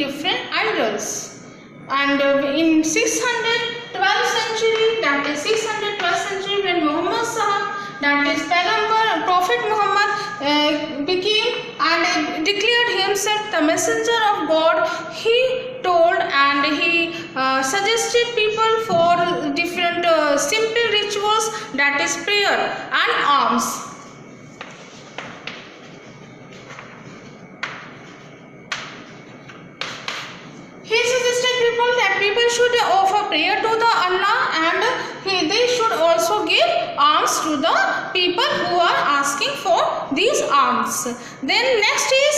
different idols. And in 612th century, that is 612th century, when Muhammad Sahab, that is Paighambar, Prophet Muhammad became and declared himself the messenger of God, he told and he suggested people for different simple rituals, that is prayer and alms. He suggested people that people should offer prayer to the Allah and they should also give alms to the people who are asking for these alms. Then next is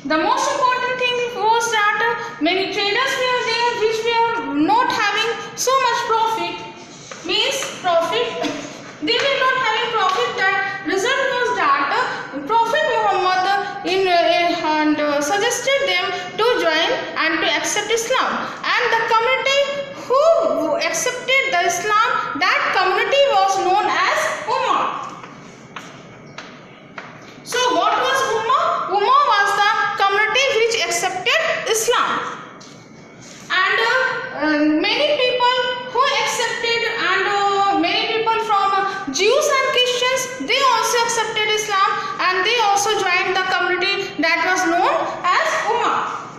the most important thing was that many traders were there which were not having so much profit, means profit. They were not having profit. That result was that Prophet Muhammad suggested them to join and to accept Islam, and the community who accepted the Islam, that community was known as Ummah. So what was Ummah? Ummah was the community which accepted Islam, and many people who accepted, and many people from Jews and Christians, they also accepted Islam and they also joined the community that was known as Ummah.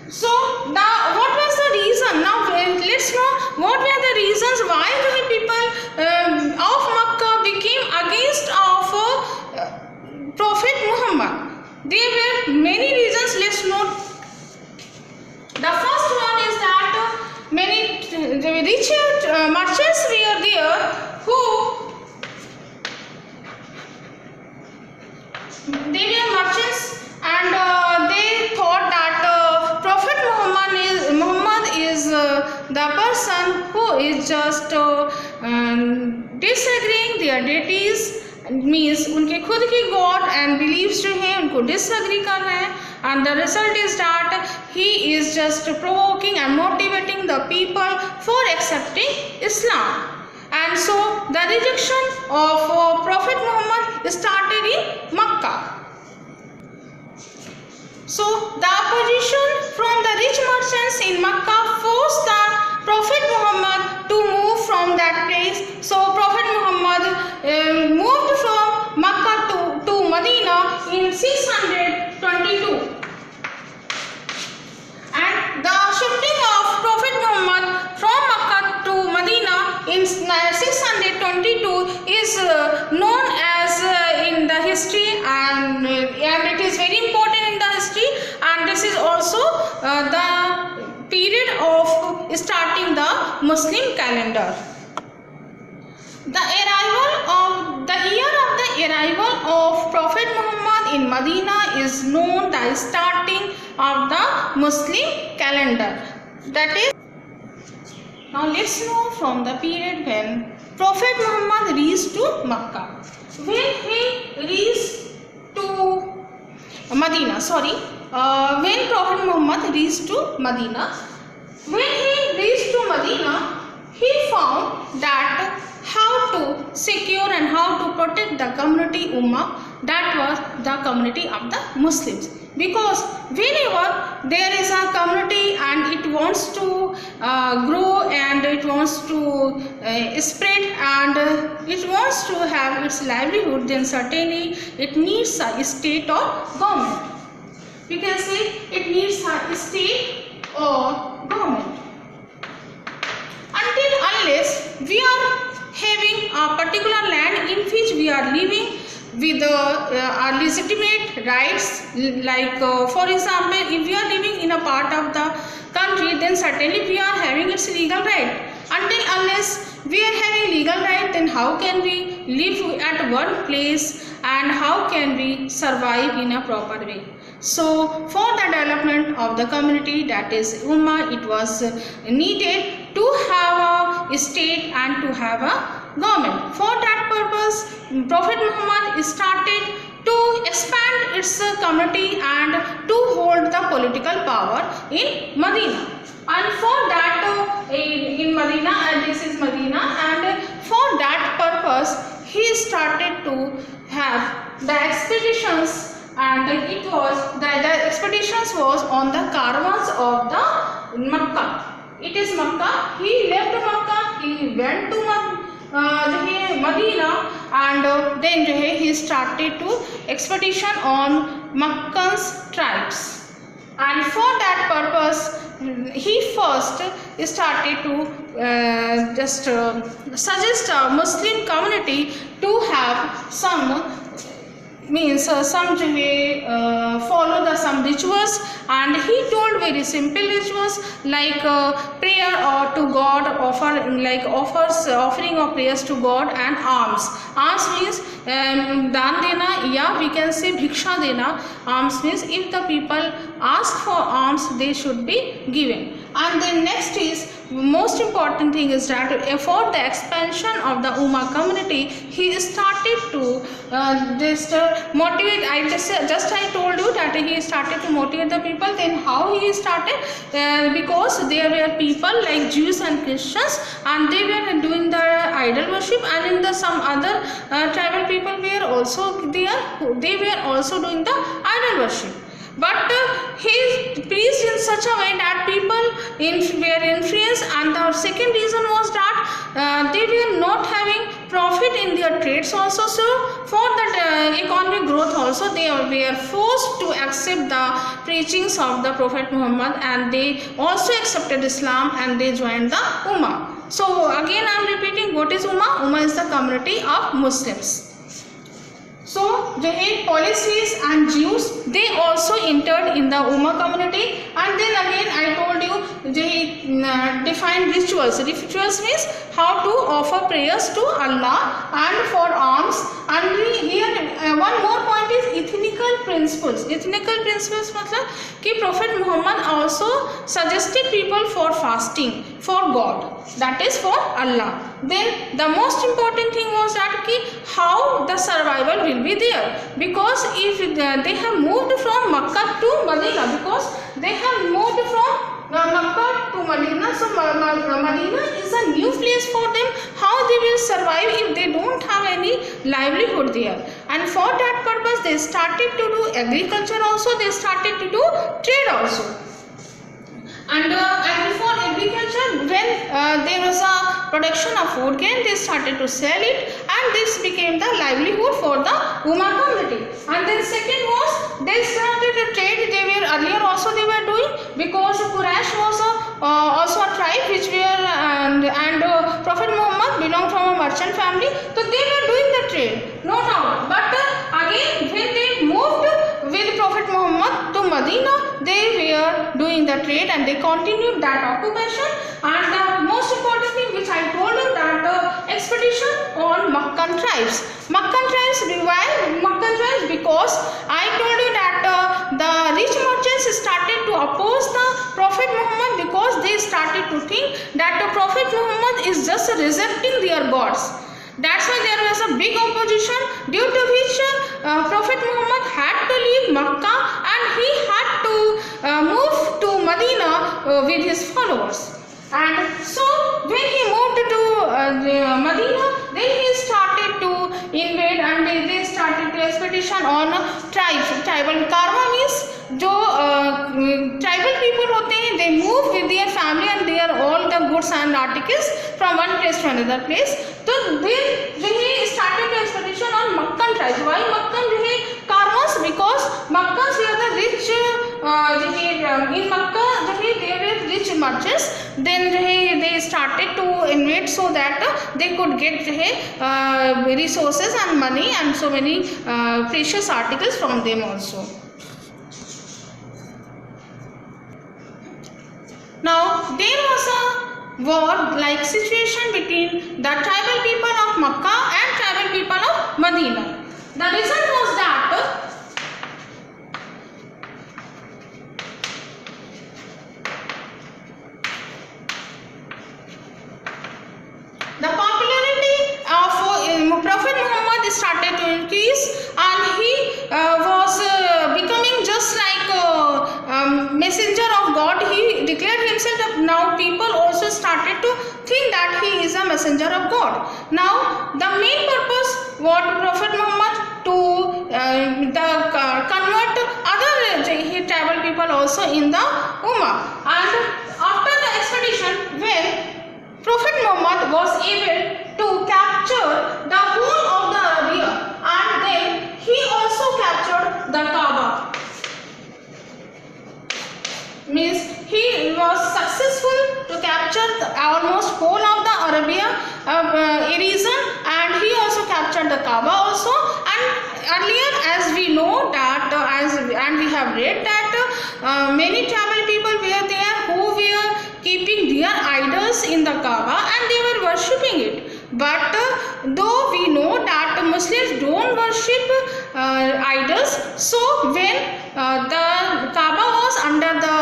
So what was the reason? Now let's know what were the reasons why the people of Makkah became against of Prophet Muhammad. There were many reasons. Let's note. The first one is that many rich merchants were there who they were merchants, and they thought that Prophet Muhammad is the person who is just disagreeing their deities, means उनके खुद की God and beliefs जो हैं उनको disagree कर रहे हैं, and the result is that he is just provoking and motivating the people for accepting Islam. And so the rejection of Prophet Muhammad started in Makkah. So the opposition from the rich merchants in Makkah forced the Prophet Muhammad to move from that place. So Prophet Muhammad moved from Makkah to Medina in 622. And the shifting of Prophet Muhammad from Makkah to Medina in 622 is known as in the history, and it is very important in the history, and this is also the period of starting the Muslim calendar. The year of the arrival of Prophet Muhammad in Medina is known the starting of the Muslim calendar. That is, now let's know from the period when Prophet Muhammad reached to Makkah. When he reached to Medina, when Prophet Muhammad reached to Medina, he found that how to secure and how to protect the community Ummah, that was the community of the Muslims. Because whenever there is a community and it wants to grow and it wants to spread and it wants to have its livelihood, then certainly it needs a state or government. We can say it needs a state or government. Until unless we are having a particular land in which we are living with our legitimate rights, like for example, if we are living in a part of the country, then certainly we are having its legal right. Until unless we are having legal right, then how can we live at one place and how can we survive in a proper way? So for the development of the community, that is Ummah, it was needed to have a state and to have a government. For that purpose, Prophet Muhammad started to expand its community and to hold the political power in Medina. And for that, in Medina, and this is Medina, and for that purpose, he started to have the expeditions and it was the expeditions was on the caravans of the Makkah. It is Makkah. He left Makkah. He went to Medina, and then he started to expedition on Meccan's tribes. And for that purpose, he first started to suggest a Muslim community to have some follow some rituals, and he told very simple rituals like prayer or to God, offering of prayers to God, and alms. Alms means daan dena, ya we can say bhiksha dena. Alms means if the people ask for alms, they should be given. And then next is most important thing is that for the expansion of the Ummah community, he started to motivate. I told you that he started to motivate the people. Then how he started? Because there were people like Jews and Christians, and they were doing the idol worship, and in the some other tribal people were also there. They were also doing the idol worship. But he preached in such a way that people were influenced, and the second reason was that they were not having profit in their trades also. So for that economic growth also, they were forced to accept the preachings of the Prophet Muhammad, and they also accepted Islam, and they joined the Ummah. So again I am repeating, what is Ummah? Ummah is the community of Muslims. So the policies and Jews, they also entered in the Ummah community. And then again I told you, they defined rituals. Rituals means how to offer prayers to Allah and for alms. And here one more point is ethnical principles. Ethnical principles matlab कि Prophet Muhammad also suggested people for fasting for God, that is for Allah. Then the most important thing was that how the survival will be there, because if they have moved from Makkah to Medina, because they have moved from Makkah to Medina, so Medina is a new place for them. How they will survive if they don't have any livelihood there? And for that purpose, they started to do agriculture also, they started to do trade also. And for agriculture, when there was a production of food grain, they started to sell it, and this became the livelihood for the Ummah community. And then second was, they started to trade. They were earlier also they were doing, because Quraysh was also a tribe which were and Prophet Muhammad belonged from a merchant family, so they were doing the trade, no doubt. But again, when they moved with Prophet Muhammad to Medina, they were doing the trade, and they continued that occupation. And the most important thing which I told you, that expedition on Meccan tribes. Meccan tribes, why Meccan tribes? Because I told you that the rich merchants started to oppose the Prophet Muhammad, because they started to think that the Prophet Muhammad is just rejecting their gods. That's why there was a big opposition, due to which Prophet Muhammad had to leave Makkah, and he had to move to Medina with his followers. And so when he moved to Medina, then he started to invade, and they started to expedition on tribes. Tribal karma means जो tribal people होते हैं, they move with their family and their all the goods and articles from one place to another place. So then he started the expedition on Meccan tribes. Why Meccan karmas? Because Meccans were the rich. In Makkah there were rich merchants. Then they started to invade so that they could get resources and money and so many precious articles from them also. Now there was a war-like situation between the tribal people of Makkah and tribal people of Medina. The reason was that the popularity of Prophet Muhammad started to increase, and he was becoming just just like messenger of God, he declared himself. Now people also started to think that he is a messenger of God. Now the main purpose what Prophet Muhammad to convert other tribal people also in the Ummah. And after the expedition, when Prophet Muhammad was able to capture the whole of the Arabia, and then he also captured the Kaaba. Means he was successful to capture almost whole of the Arabia region, and he also captured the Kaaba also. And earlier, as we know that and we have read that many tribal people were there who were keeping their idols in the Kaaba and they were worshipping it. But though we know that Muslims don't worship idols, so when the Kaaba was under the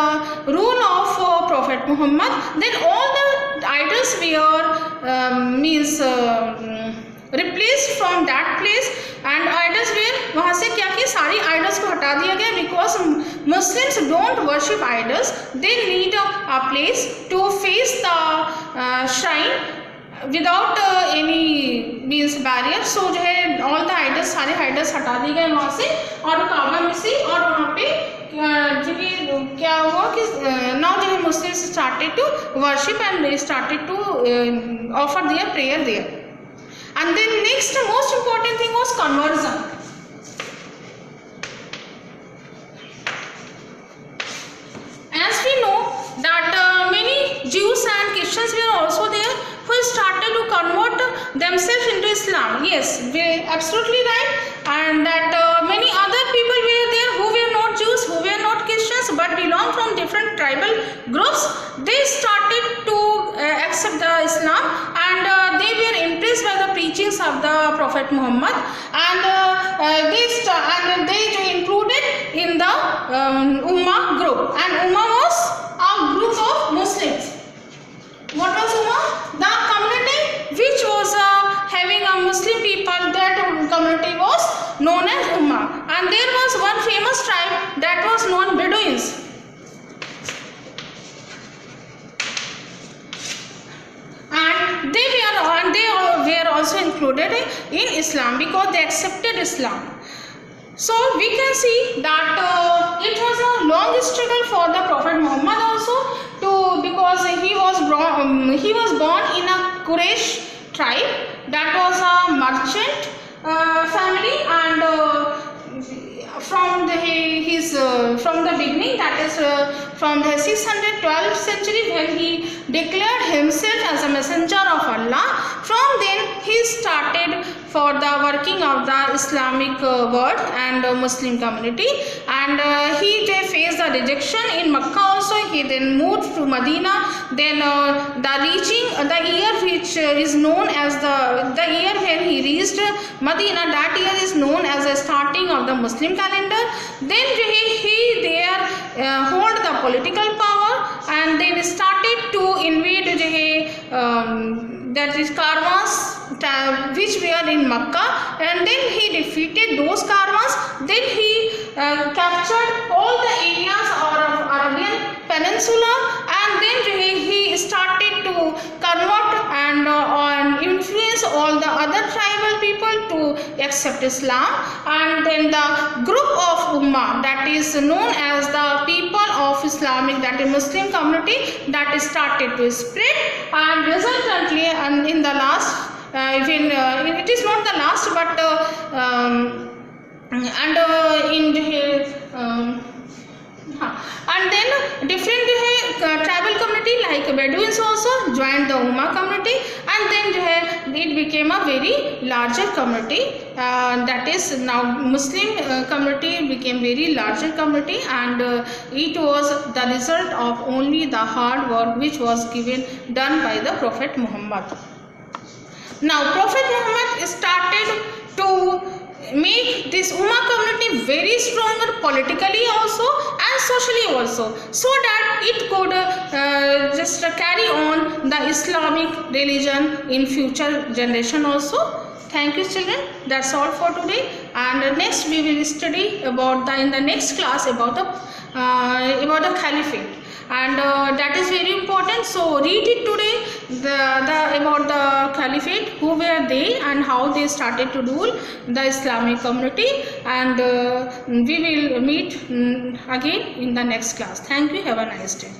rule of Prophet Muhammad, then all the idols were replaced from that place, and idols were वहाँ से क्या कि सारी idols को हटा दिया गया, because Muslims don't worship idols. They need a place to face the shrine without any barrier. So जो है all the idols, सारे idols हटा दिए गए वहाँ से और काबा में से, और वहाँ पे जो है क्या हुआ कि now जो है Muslims started to worship and they started to offer their prayer there. And then next most important thing was conversion. As we know that many Jews and Christians were also there who started to convert themselves into Islam. Yes, absolutely right. And that many other people were there who were not Jews, who were not Christians, but belong from different tribal groups. They started to accept the Islam, and they were impressed by the preachings of the Prophet Muhammad, and they included in the Ummah group. And Ummah was a group of Muslims. What was Ummah? The community which was having a Muslim people, that community was known as Ummah. And there was one famous tribe that was known Bedouins. And they were also included in Islam because they accepted Islam. So we can see that it was a long struggle for the Prophet Muhammad also, because he was born in a Quraysh tribe, that was a merchant family, and from the beginning, that is from the 612th century, when he declared himself as a messenger of Allah. From then he started for the working of the Islamic world and Muslim community, and he faced the rejection in Makkah also. He then moved to Medina. Then the year which is known as the year when he reached Medina, that year is known as the starting of the Muslim calendar. Then he there hold the political power, and then started to invade that is caravans which were in Makkah, and then he defeated those caravans. Then he captured all the areas of Arabian Peninsula, and then he started to convert and influence all the other tribal people to accept Islam. And then the group of Ummah, that is known as the people of Islamic, that is Muslim community, that started to spread, and resultantly, and in the last it is not the last, but and then different tribal community like Bedouins also joined the Ummah community, and then it became a very larger community, that is now Muslim community became very larger community, and it was the result of only the hard work which was done by the Prophet Muhammad. Now Prophet Muhammad started to make this Ummah community very stronger politically also and socially also, so that it could just carry on the Islamic religion in future generation also. Thank you, children. That's all for today. And next we will study about in the next class about the caliphate, and that is very important. So read it today. About the caliphate, who were they and how they started to rule the Islamic community, and we will meet again in the next class. Thank you. Have a nice day.